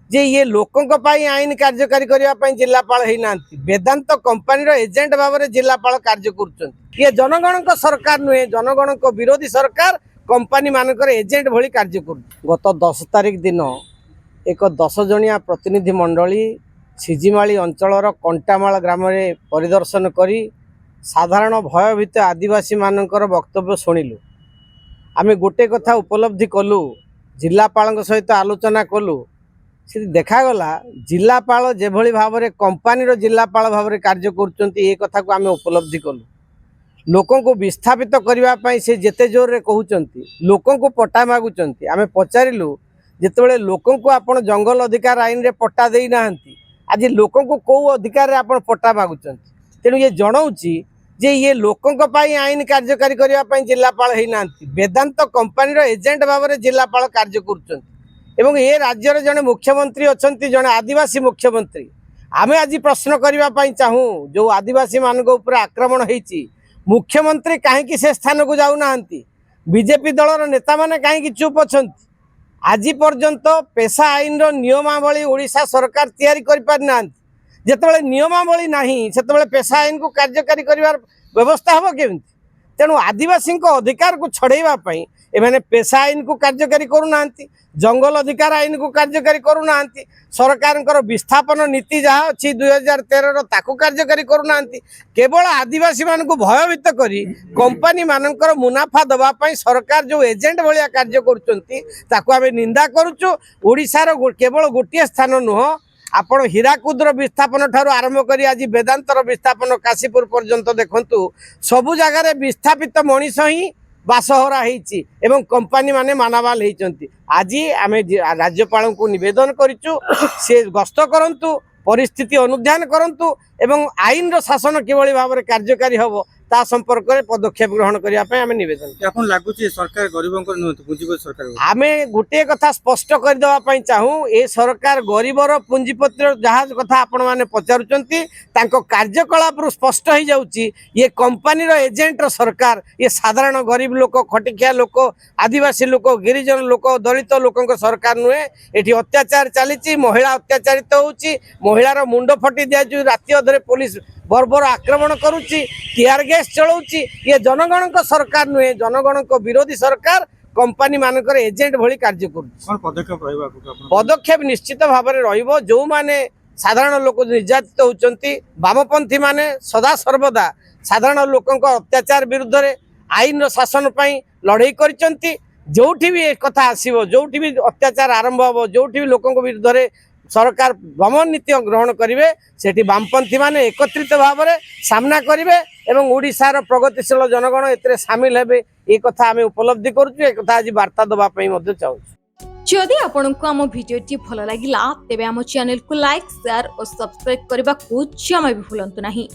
जे ये लोकों पाई आईन कार्यकारी करने जिलापाल होना वेदांत कंपनी एजेंट भाव में जिलापाल कार्य कर ये जनगण सरकार नुहे जनगण विरोधी सरकार कंपनी मानकर एजेंट भली कार्य कर गत 10 तारिख दिन एक 10 जनिया प्रतिनिधि मंडली सिजिमाली अंचल कंटामाल ग्राम में परिदर्शन करी साधारण भयभीत आदिवासी मानकर वक्तव्य शुणिलु आमे गोटे कथा उपलब्धि कलु जिलापाल सहित आलोचना कलु से देखागला जिलापाल जेभली भाव में कंपनी जिलापाल भाव में कार्य कर कथा को आमे उपलब्धि कलु लोकों को विस्थापित करने से जेते जोर रे कहउचंती लोकों को पट्टा मागुचंती आमे पचारिलु जेतेबेले लोकों को आपण जंगल अधिकार आईन रे पट्टा देई नाहंती आज लोकों को कौ अधिकार रे आपण पट्टा मागुचंती तेणु ये जनाऊँची जे ये लोकों पाई आईन कार्यकारी करने जिलापाल होना वेदांत कंपनी एजेंट भाव में जिलापाल कार्य कर एवं ये राज्यर जड़े मुख्यमंत्री अच्छा जड़े आदिवासी मुख्यमंत्री आमे आज प्रश्न करने चाहूँ जो आदिवासी मान आक्रमण होती मुख्यमंत्री कहीं से स्थान को जाऊना बीजेपी दलर नेता माने कहीं चुप अच्छा आज पर्यंत पेशा आईन नियमावली ओडिशा सरकार तैयारी कर पारिना जिते नियमावली नहीं से पेशा आईन को कार्यकारी कर व्यवस्था हम केमी तेणु आदिवासी अधिकार को छड़ाई एमाने पेशा आईन को कार्यकारी करूना जंगल अधिकार आईन को कार्यकारी करूना सरकार विस्थापन नीति जहाँ अच्छी 2013 ताकू कार्यकारी करूना केवल आदिवासी मान को भयभीत करी कंपनी मानकर मुनाफा दवापाई सरकार जो एजेंट भाया कार्य करें निंदा करुचु ओडिशार केवल गोटे स्थान नुह आपण हीराकुदर विस्थापन ठारू आरंभ करी आज वेदांतर विस्थापन काशीपुर पर्यंत देखंतु सबु जगार विस्थापित मनीष ही बासहरा होती एवं कंपनी माने मानावाल होती आज आम राज्यपाल को निवेदन करिचु से गस्त करंतु परिस्थिति अनुध्यान करंतु एवं आईन रो शासन किभली भाव में कार्यकारी हम ता संपर्क में पदक्षेप ग्रहण करने आम निवेदन लगुच सरकार गरीब सरकार आमे गोटे कथा स्पष्ट करदे चाहूँ ए सरकार गरीबर पुंजीपत्र जहाँ कथा आपण मैंने पचारुचंती कार्यकलाप स्पष्ट हो जाउची ये कंपनी एजेंट सरकार ये साधारण गरीब लोक खटिखिया लोक आदिवासी लोक गिरिजन लोक दलित लोक सरकार नुहे ये अत्याचार चली महिला अत्याचारित होउची महिलार मुंड फटी दिया राति अधरे पुलिस बर्बर आक्रमण करुच्ची टीआर गैस चलाउची ये जनगण सरकार नुहे जनगण विरोधी सरकार कंपनी मानकर एजेंट भली कार्य कर पदक्षेप निश्चित भाव में रहिबो जो माने साधारण लोक निर्यातित होउचंती वामपंथी माने सदा सर्वदा साधारण लोकंक अत्याचार विरुद्ध रे आईन रो शासन पई लड़ाई करिसंती जोठी भी कथा आसीबो जोठी भी अत्याचार आरंभ हो जोठी भी लोकंक विरुद्ध रे सरकार दमन नीति ग्रहण करेंगे सेठी वामपंथी माने एकत्रित भाव में सामना करेंगे एवं ओडिशार प्रगतिशील जनगण एतरे सामिल हेबे ए कथा आमे उपलब्धि करूछु ए कथा आज वार्ता दबा पई मध्ये चाहूछु जदि आपनको आम भिडियोटी भल लागिला तेबे आम चैनल को लाइक शेयर और सब्सक्राइब करबा को जमा भी भूलंतु नहीं।